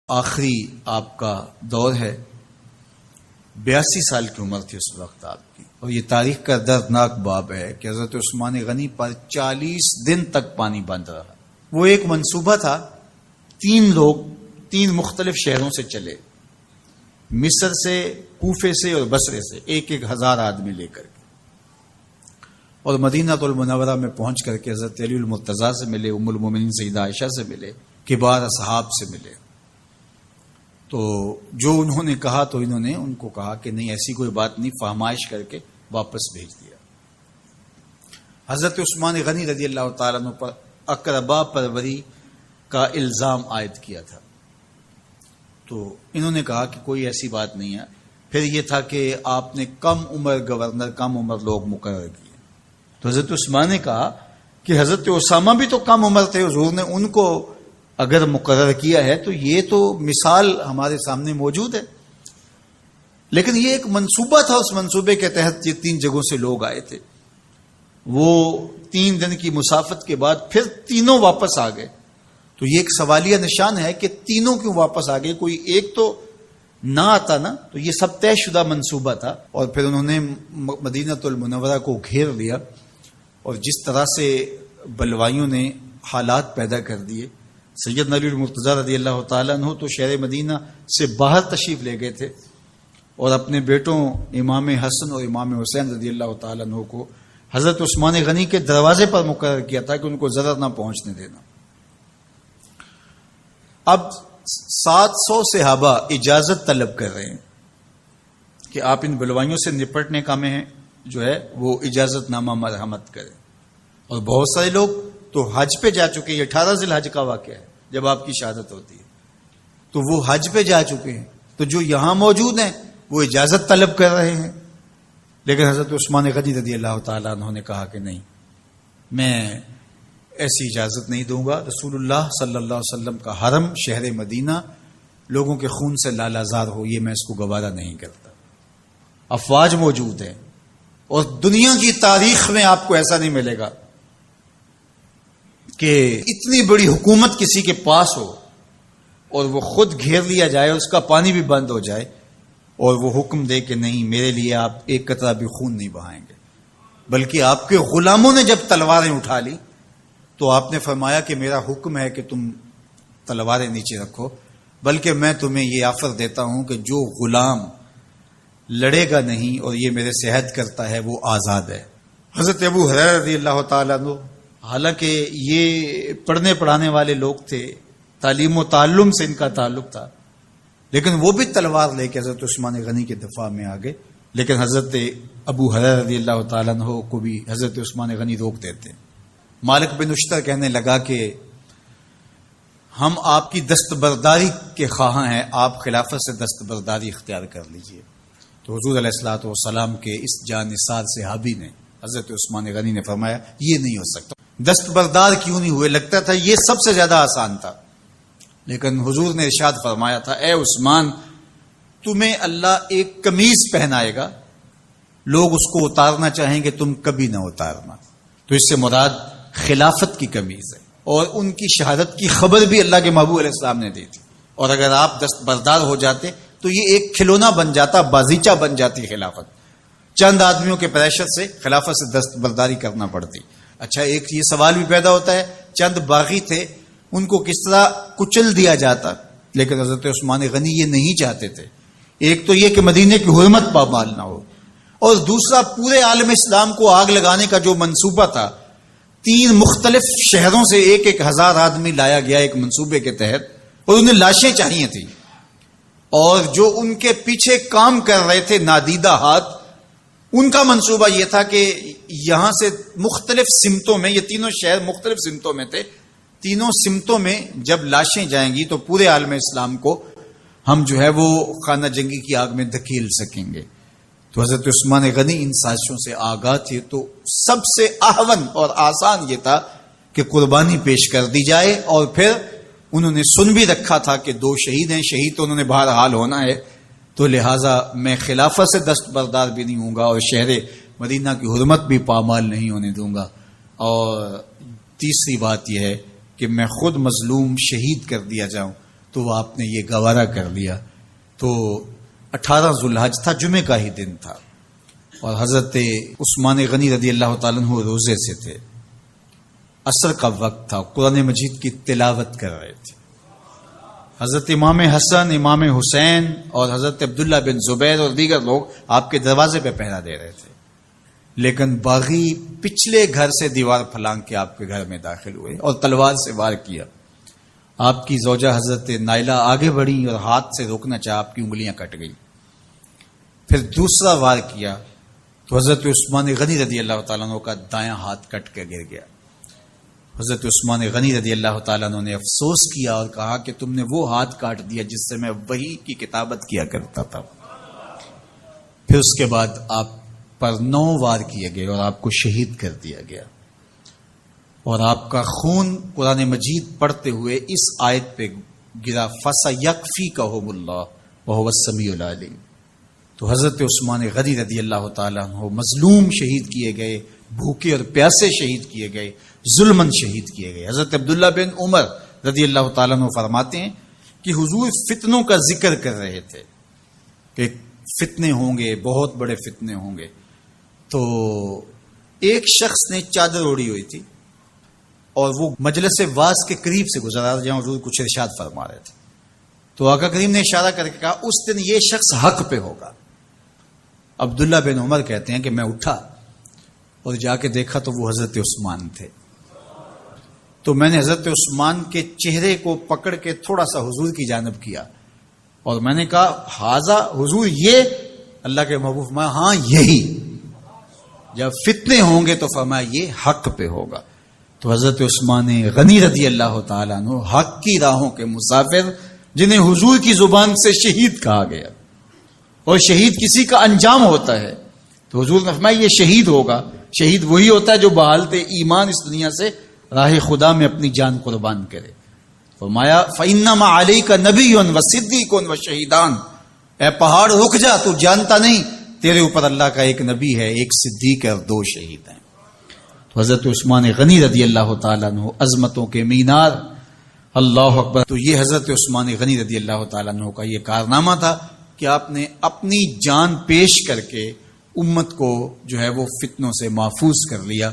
آخری آپ کا دور ہے، 82 سال کی عمر تھی اس وقت آپ کی، اور یہ تاریخ کا دردناک باب ہے کہ حضرت عثمان غنی پر 40 دن تک پانی بند رہا۔ وہ ایک منصوبہ تھا، 3 لوگ 3 مختلف شہروں سے چلے، مصر سے، کوفے سے اور بصرے سے، 1,000 آدمی لے کر کے، اور مدینہ المنورہ میں پہنچ کر کے حضرت علی المرتضیٰ سے ملے، ام المومنین سیدہ عائشہ سے ملے، کبار اصحاب سے ملے۔ تو جو انہوں نے کہا تو انہوں نے ان کو کہا کہ نہیں، ایسی کوئی بات نہیں، فہمائش کر کے واپس بھیج دیا۔ حضرت عثمان غنی رضی اللہ تعالیٰ عنہ پر اقربا پروری کا الزام عائد کیا تھا، تو انہوں نے کہا کہ کوئی ایسی بات نہیں ہے۔ پھر یہ تھا کہ آپ نے کم عمر گورنر، کم عمر لوگ مقرر کیے، تو حضرت عثمان نے کہا کہ حضرت اسامہ بھی تو کم عمر تھے، حضور نے ان کو اگر مقرر کیا ہے تو یہ تو مثال ہمارے سامنے موجود ہے، لیکن یہ ایک منصوبہ تھا، اس منصوبے کے تحت یہ 3 جگہوں سے لوگ آئے تھے۔ وہ 3 دن کی مسافت کے بعد پھر تینوں واپس آ گئے، تو یہ ایک سوالیہ نشان ہے کہ تینوں کیوں واپس آ گئے، کوئی ایک تو نہ آتا نا، تو یہ سب طے شدہ منصوبہ تھا۔ اور پھر انہوں نے مدینہ المنورہ کو گھیر لیا، اور جس طرح سے بلوائیوں نے حالات پیدا کر دیے، سید علی المرتضیٰ رضی اللہ تعالیٰ عنہ تو شہر مدینہ سے باہر تشریف لے گئے تھے، اور اپنے بیٹوں امام حسن اور امام حسین رضی اللہ تعالیٰ عنہ کو حضرت عثمان غنی کے دروازے پر مقرر کیا تھا کہ ان کو ضرر نہ پہنچنے دینا۔ اب 700 صحابہ اجازت طلب کر رہے ہیں کہ آپ ان بلوائیوں سے نپٹنے کا میں جو ہے وہ اجازت نامہ مرحمت کریں، اور بہت سارے لوگ تو حج پہ جا چکے ہیں۔ 18 ذی الحج کا واقعہ ہے جب آپ کی شہادت ہوتی ہے، تو وہ حج پہ جا چکے ہیں، تو جو یہاں موجود ہیں وہ اجازت طلب کر رہے ہیں، لیکن حضرت عثمان غنی رضی اللہ تعالیٰ عنہ نے کہا کہ نہیں، میں ایسی اجازت نہیں دوں گا۔ رسول اللہ صلی اللہ علیہ وسلم کا حرم شہر مدینہ لوگوں کے خون سے لالازار ہو، یہ میں اس کو گوارا نہیں کرتا۔ افواج موجود ہیں، اور دنیا کی تاریخ میں آپ کو ایسا نہیں ملے گا کہ اتنی بڑی حکومت کسی کے پاس ہو اور وہ خود گھیر لیا جائے، اس کا پانی بھی بند ہو جائے، اور وہ حکم دے کہ نہیں، میرے لیے آپ ایک قطرہ بھی خون نہیں بہائیں گے۔ بلکہ آپ کے غلاموں نے جب تلواریں اٹھا لی تو آپ نے فرمایا کہ میرا حکم ہے کہ تم تلواریں نیچے رکھو، بلکہ میں تمہیں یہ آفر دیتا ہوں کہ جو غلام لڑے گا نہیں اور یہ میرے سے عہد کرتا ہے وہ آزاد ہے۔ حضرت ابو ہریرہ رضی اللہ تعالیٰ عنہ، حالانکہ یہ پڑھنے پڑھانے والے لوگ تھے، تعلیم و تعلم سے ان کا تعلق تھا، لیکن وہ بھی تلوار لے کے حضرت عثمان غنی کے دفاع میں آ گئے، لیکن حضرت ابو ہریرہ رضی اللہ تعالیٰ عنہ کو بھی حضرت عثمان غنی روک دیتے۔ مالک بن اشتر کہنے لگا کہ ہم آپ کی دستبرداری کے خواہاں ہیں، آپ خلافت سے دستبرداری اختیار کر لیجئے۔ تو حضور علیہ الصلوۃ والسلام کے اس جانثار صحابی نے، حضرت عثمان غنی نے فرمایا یہ نہیں ہو سکتا۔ دستبردار کیوں نہیں ہوئے؟ لگتا تھا یہ سب سے زیادہ آسان تھا، لیکن حضور نے ارشاد فرمایا تھا، اے عثمان، تمہیں اللہ ایک قمیض پہنائے گا، لوگ اس کو اتارنا چاہیں گے، تم کبھی نہ اتارنا۔ تو اس سے مراد خلافت کی قمیض ہے، اور ان کی شہادت کی خبر بھی اللہ کے محبوب علیہ السلام نے دی تھی، اور اگر آپ دستبردار ہو جاتے تو یہ ایک کھلونا بن جاتا، بازیچہ بن جاتی خلافت۔ چند آدمیوں کے پریشر سے خلافت سے دستبرداری کرنا پڑتی۔ اچھا، ایک یہ سوال بھی پیدا ہوتا ہے، چند باغی تھے، ان کو کس طرح کچل دیا جاتا؟ لیکن حضرت عثمان غنی یہ نہیں چاہتے تھے۔ ایک تو یہ کہ مدینے کی حرمت پامال نہ ہو، اور دوسرا پورے عالم اسلام کو آگ لگانے کا جو منصوبہ تھا، 3 مختلف شہروں سے 1,000 آدمی لایا گیا ایک منصوبے کے تحت، اور انہیں لاشیں چاہیے تھیں، اور جو ان کے پیچھے کام کر رہے تھے نادیدہ ہاتھ، ان کا منصوبہ یہ تھا کہ یہاں سے مختلف سمتوں میں، یہ تینوں شہر مختلف سمتوں میں تھے، تینوں سمتوں میں جب لاشیں جائیں گی تو پورے عالم اسلام کو ہم جو ہے وہ خانہ جنگی کی آگ میں دھکیل سکیں گے۔ تو حضرت عثمان غنی ان سازشوں سے آگاہ تھے، تو سب سے اہون اور آسان یہ تھا کہ قربانی پیش کر دی جائے، اور پھر انہوں نے سن بھی رکھا تھا کہ 2 شہید ہیں، شہید تو انہوں نے بہرحال ہونا ہے، تو لہٰذا میں خلافت سے دستبردار بھی نہیں ہوں گا، اور شہر مدینہ کی حرمت بھی پامال نہیں ہونے دوں گا، اور تیسری بات یہ ہے کہ میں خود مظلوم شہید کر دیا جاؤں، تو آپ نے یہ گوارا کر لیا. تو 18 ذوالحج تھا، جمعے کا ہی دن تھا، اور حضرت عثمان غنی رضی اللہ تعالیٰ عنہ روزے سے تھے. عصر کا وقت تھا، قرآن مجید کی تلاوت کر رہے تھے. حضرت امام حسن، امام حسین اور حضرت عبداللہ بن زبیر اور دیگر لوگ آپ کے دروازے پہ پہرا دے رہے تھے. لیکن باغی پچھلے گھر سے دیوار پھلانگ کے آپ کے گھر میں داخل ہوئے اور تلوار سے وار کیا. آپ کی زوجہ حضرت نائلہ آگے بڑھی اور ہاتھ سے روکنا چاہا، آپ کی انگلیاں کٹ گئی. پھر دوسرا وار کیا تو حضرت عثمان غنی رضی اللہ تعالیٰ عنہ کا دایاں ہاتھ کٹ کے گر گیا. حضرت عثمان غنی رضی اللہ تعالیٰ عنہ نے افسوس کیا اور کہا کہ تم نے وہ ہاتھ کاٹ دیا جس سے میں وحی کی کتابت کیا کرتا تھا. پھر اس کے بعد آپ پر 9 وار کیے گئے اور آپ کو شہید کر دیا گیا. اور آپ کا خون قرآن مجید پڑھتے ہوئے اس آیت پہ گرا، فَسَيَكْفِيكَهُمُ اللَّهُ وَهُوَ السَّمِيعُ الْعَلِيمُ. تو حضرت عثمان غنی رضی اللہ تعالیٰ عنہ مظلوم شہید کیے گئے، بھوکے اور پیاسے شہید کیے گئے، ظلمن شہید کیے گئے. حضرت عبداللہ بن عمر رضی اللہ تعالیٰ عنہ فرماتے ہیں کہ حضور فتنوں کا ذکر کر رہے تھے کہ فتنے ہوں گے، بہت بڑے فتنے ہوں گے. تو ایک شخص نے چادر اوڑھی ہوئی تھی اور وہ مجلس واعظ کے قریب سے گزرا جہاں حضور کچھ ارشاد فرما رہے تھے. تو آقا کریم نے اشارہ کر کے کہا اس دن یہ شخص حق پہ ہوگا. عبداللہ بن عمر کہتے ہیں کہ میں اٹھا اور جا کے دیکھا تو وہ حضرت عثمان تھے. تو میں نے حضرت عثمان کے چہرے کو پکڑ کے تھوڑا سا حضور کی جانب کیا اور میں نے کہا حاضا حضور، یہ اللہ کے محبوب فرمایا ہاں یہی. جب فتنے ہوں گے تو فرمایا یہ حق پہ ہوگا. تو حضرت عثمان غنی رضی اللہ تعالیٰ عنہ حق کی راہوں کے مسافر، جنہیں حضور کی زبان سے شہید کہا گیا، اور شہید کسی کا انجام ہوتا ہے. تو حضور نے فرمایا یہ شہید ہوگا. شہید وہی ہوتا ہے جو بحالت ایمان اس دنیا سے راہ خدا میں اپنی جان قربان کرے. فرمایا فَإِنَّمَا عَلَيْكَ نَبِيٌّ وَصِدِّيقٌ وَشَهِيدَانِ. اے پہاڑ رک جا، تو جانتا نہیں تیرے اوپر اللہ کا ایک نبی ہے، ایک صدیق ہے اور 2 شہید ہیں. تو حضرت عثمان غنی رضی اللہ تعالیٰ عنہ عظمتوں کے مینار، اللہ اکبر. تو یہ حضرت عثمان غنی رضی اللہ تعالیٰ عنہ کا یہ کارنامہ تھا کہ آپ نے اپنی جان پیش کر کے امت کو جو ہے وہ فتنوں سے محفوظ کر لیا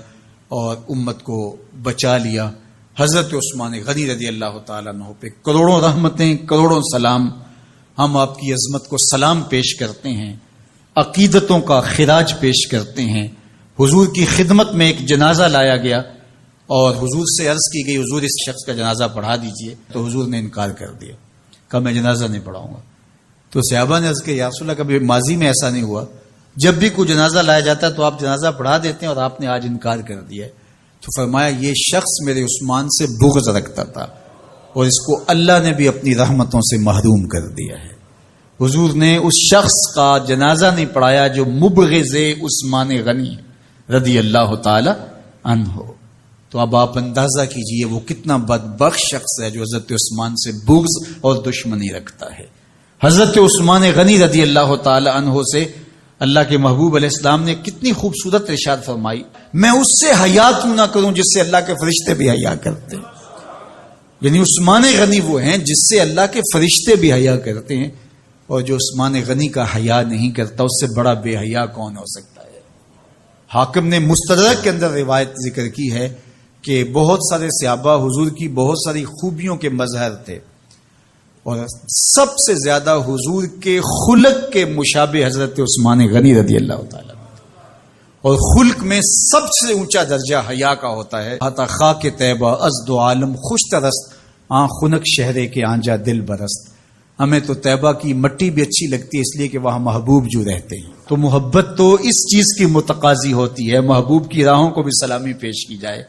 اور امت کو بچا لیا. حضرت عثمان غنی رضی اللہ تعالیٰ عنہ پہ کروڑوں رحمتیں، کروڑوں سلام. ہم آپ کی عظمت کو سلام پیش کرتے ہیں، عقیدتوں کا خراج پیش کرتے ہیں. حضور کی خدمت میں ایک جنازہ لایا گیا اور حضور سے عرض کی گئی حضور اس شخص کا جنازہ پڑھا دیجئے. تو حضور نے انکار کر دیا، کہا میں جنازہ نہیں پڑھاؤں گا. تو صحابہ نے عرض کیا یا رسول اللہ، کبھی ماضی میں ایسا نہیں ہوا، جب بھی کوئی جنازہ لایا جاتا ہے تو آپ جنازہ پڑھا دیتے ہیں اور آپ نے آج انکار کر دیا ہے. تو فرمایا یہ شخص میرے عثمان سے بغض رکھتا تھا اور اس کو اللہ نے بھی اپنی رحمتوں سے محروم کر دیا ہے. حضور نے اس شخص کا جنازہ نہیں پڑھایا جو مبغض عثمان غنی رضی اللہ تعالی عنہ. تو اب آپ اندازہ کیجئے وہ کتنا بدبخت شخص ہے جو حضرت عثمان سے بغض اور دشمنی رکھتا ہے. حضرت عثمان غنی رضی اللہ تعالی عنہ سے اللہ کے محبوب علیہ السلام نے کتنی خوبصورت ارشاد فرمائی، میں اس سے حیا کیوں نہ کروں جس سے اللہ کے فرشتے بھی حیا کرتے ہیں. یعنی عثمان غنی وہ ہیں جس سے اللہ کے فرشتے بھی حیا کرتے ہیں، اور جو عثمان غنی کا حیا نہیں کرتا اس سے بڑا بے حیا کون ہو سکتا ہے. حاکم نے مستدرک کے اندر روایت ذکر کی ہے کہ بہت سارے صحابہ حضور کی بہت ساری خوبیوں کے مظہر تھے، اور سب سے زیادہ حضور کے خلق کے مشابہ حضرت عثمان غنی رضی اللہ تعالیٰ. اور خلق میں سب سے اونچا درجہ حیا کا ہوتا ہے. آتا خاک طیبہ از دو عالم خوش ترست، آن خنک شہرے کے آنجا دل برست. ہمیں تو طیبہ کی مٹی بھی اچھی لگتی ہے اس لیے کہ وہاں محبوب جو رہتے ہیں. تو محبت تو اس چیز کی متقاضی ہوتی ہے، محبوب کی راہوں کو بھی سلامی پیش کی جائے.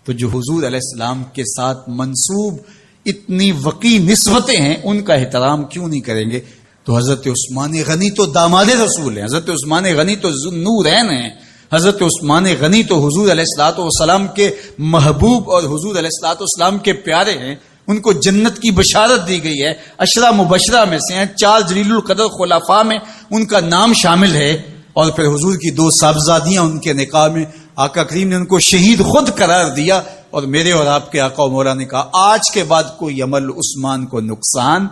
تو جو حضور علیہ السلام کے ساتھ منسوب اتنی وقی نسبتیں ہیں ان کا احترام کیوں نہیں کریں گے. تو حضرت عثمان غنی تو داماد رسول ہیں، حضرت عثمان غنی تو ذوالنورین ہیں، حضرت عثمان غنی تو حضور علیہ الصلوۃ والسلام کے محبوب اور حضور علیہ الصلوۃ والسلام کے پیارے ہیں. ان کو جنت کی بشارت دی گئی ہے، عشرہ مبشرہ میں سے ہیں، 4 جلیل القدر خلفاء میں ان کا نام شامل ہے. اور پھر حضور کی 2 صاحبزادیاں ان کے نکاح میں آقا کریم نے ان کو شہید خود قرار دیا. اور میرے اور آپ کے آقا و مولا نے کہا آج کے بعد کوئی عمل عثمان کو نقصان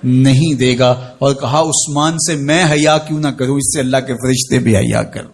نہیں دے گا، اور کہا عثمان سے میں حیا کیوں نہ کروں، اس سے اللہ کے فرشتے بھی حیا کر